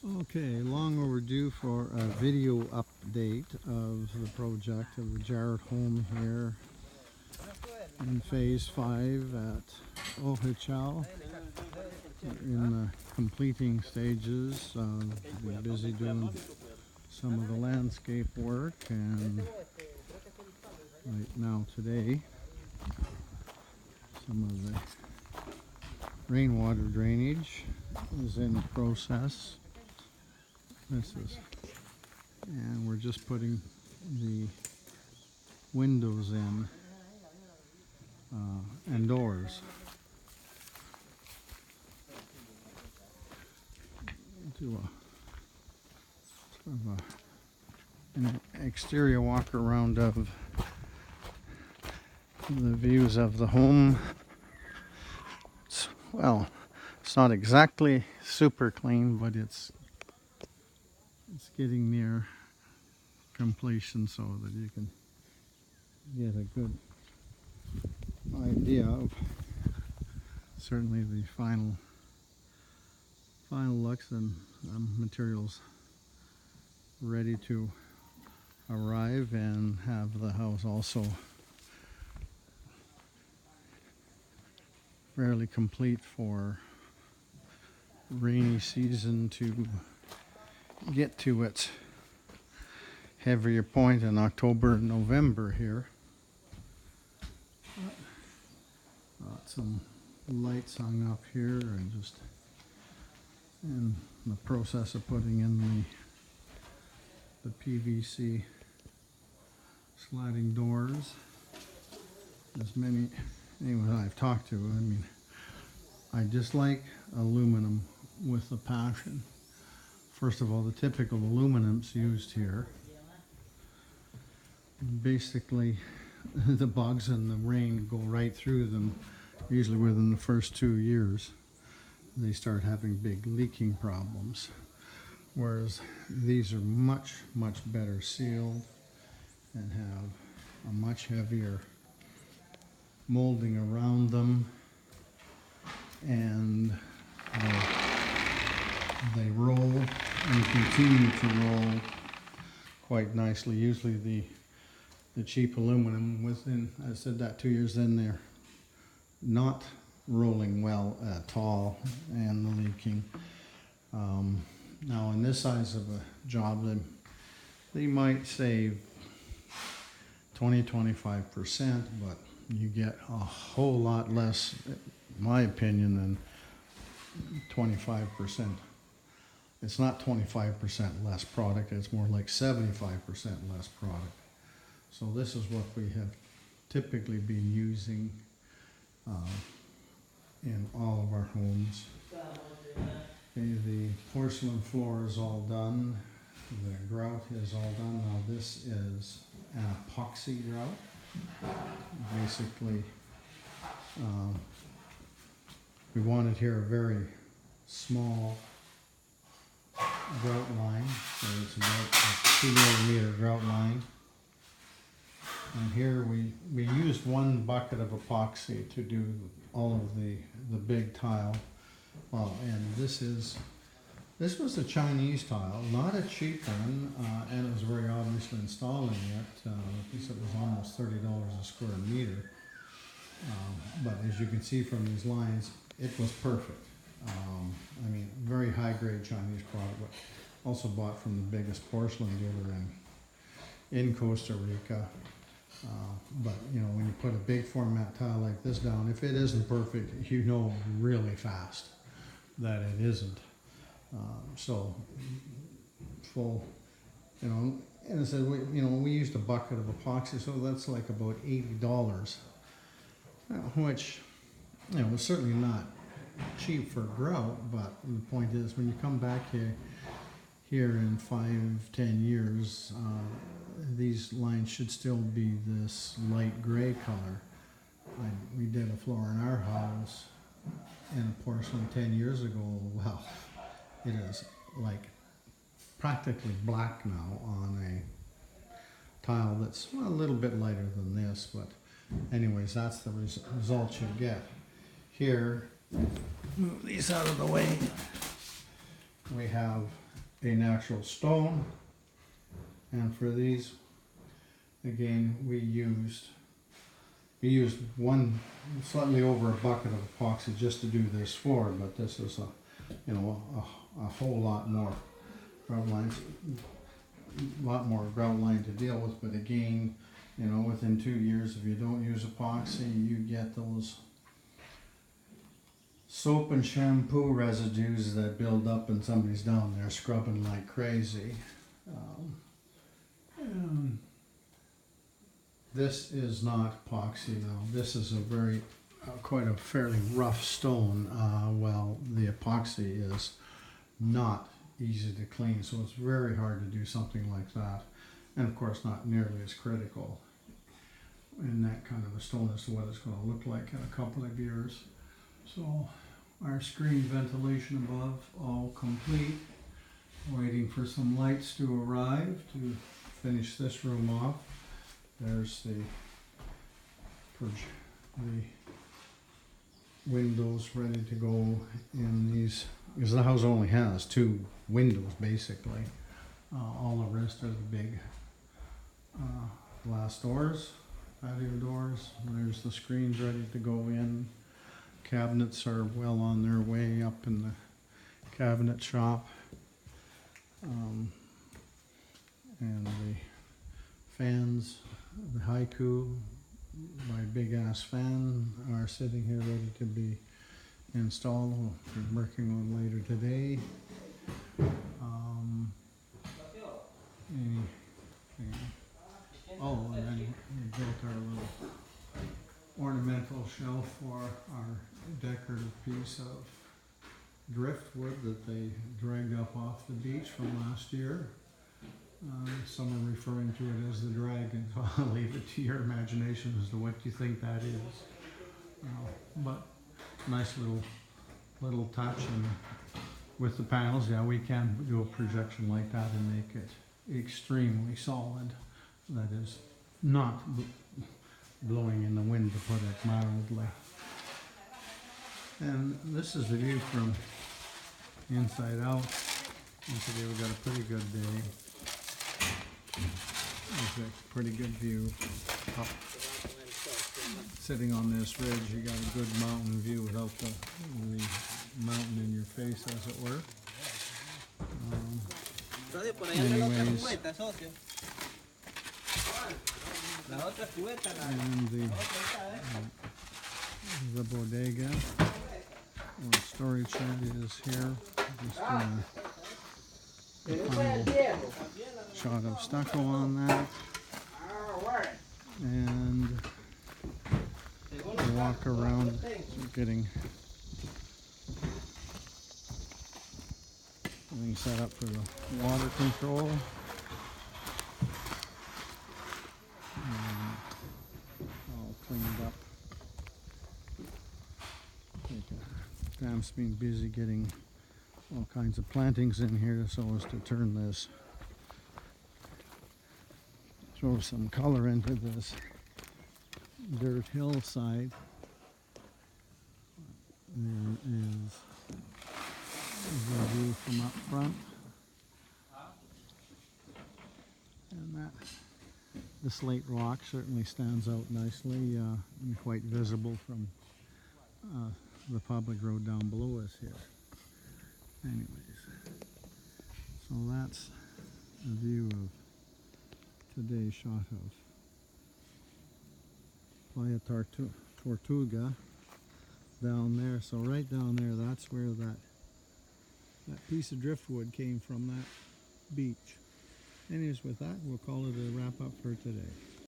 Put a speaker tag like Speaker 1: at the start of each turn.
Speaker 1: Okay, long overdue for a video update of the project of the Jarrett home here in phase 5 at OHL. In the completing stages, we're busy doing some of the landscape work, and right now today some of the rainwater drainage is in process. And we're just putting the windows in and doors. Do an exterior walk around of the views of the home. It's not exactly super clean, but it's getting near completion so that you can get a good idea of certainly the final looks, and materials ready to arrive and have the house also fairly complete for rainy season to get to its heavier point in October and November here. Got some lights hung up here and just in the process of putting in the PVC sliding doors. As many anyone I've talked to, I mean, I dislike aluminum with a passion. First of all, the typical aluminums used here, basically the bugs and the rain go right through them. Usually within the first 2 years they start having big leaking problems, whereas these are much better sealed and have a much heavier molding around them, and they roll and continue to roll quite nicely. Usually the cheap aluminum, within, I said that 2 years, then they're not rolling well at all and the leaking. Now in this size of a job, they might save 20-25%, but you get a whole lot less, in my opinion, than 25%. It's not 25% less product, it's more like 75% less product. So this is what we have typically been using in all of our homes. Okay, the porcelain floor is all done. The grout is all done. Now this is an epoxy grout. Basically, we wanted here a very small grout line, so it's about a 2 mm grout line. And here we used 1 bucket of epoxy to do all of the big tile. Well, and this was a Chinese tile, not a cheap one, and it was very obviously installing it. I guess it was almost $30 a square meter. But as you can see from these lines, it was perfect. I mean, very high grade Chinese product, but also bought from the biggest porcelain dealer in Costa Rica. But you know, when you put a big format tile like this down, if it isn't perfect, you know really fast that it isn't. So full, you know, and I said, we used a bucket of epoxy, so that's like about $80, which, you know, was certainly not cheap for grout. But the point is, when you come back here in 5-10 years, these lines should still be this light gray color. We did a floor in our house in a porcelain 10 years ago. Well, it is like practically black now on a tile that's a little bit lighter than this, but anyways, that's the result you get. Here, move these out of the way. We have a natural stone. And for these, again, we used one slightly over a bucket of epoxy just to do this floor, but this is a whole lot more grout lines, to deal with. But again, within 2 years, if you don't use epoxy, you get those soap and shampoo residues that build up, and somebody's down there scrubbing like crazy. And this is not epoxy now. This is a quite a fairly rough stone. Well, the epoxy is not easy to clean, so it's very hard to do something like that. And of course, not nearly as critical in that kind of a stone as to what it's going to look like in a couple of years. So our screen ventilation above all complete. Waiting for some lights to arrive to finish this room off. There's the windows ready to go in these, because the house only has 2 windows basically. All the rest are the big glass doors, patio doors. There's the screens ready to go in. Cabinets are well on their way up in the cabinet shop. And the fans, the Haiku, my big ass fan, are sitting here ready to be installed. We're working on later today. And then we built our little ornamental shelf for our decorative piece of driftwood that they dragged up off the beach from last year. Some are referring to it as the dragon, so I'll leave it to your imagination as to what you think that is. But nice little touch, and with the panels, yeah, we can do a projection like that and make it extremely solid. That is not blowing in the wind, to put it mildly. And this is the view from inside out. And today we got a pretty good day. There's a pretty good view up. Sitting on this ridge, you got a good mountain view without the mountain in your face, as it were. Anyways, and the bodega or storage shed is here. Just a final shot of stucco on that, and walk around, getting everything set up for the water control. All cleaned up. Pam's been busy getting all kinds of plantings in here so as to turn this, throw some color into this dirt hillside. There is the view from up front, and the slate rock certainly stands out nicely and quite visible from the public road down below us here. Anyways, so that's a view of today's shot of Playa Tortuga down there. So right down there, that's where that piece of driftwood came from, that beach. Anyways, with that, we'll call it a wrap up for today.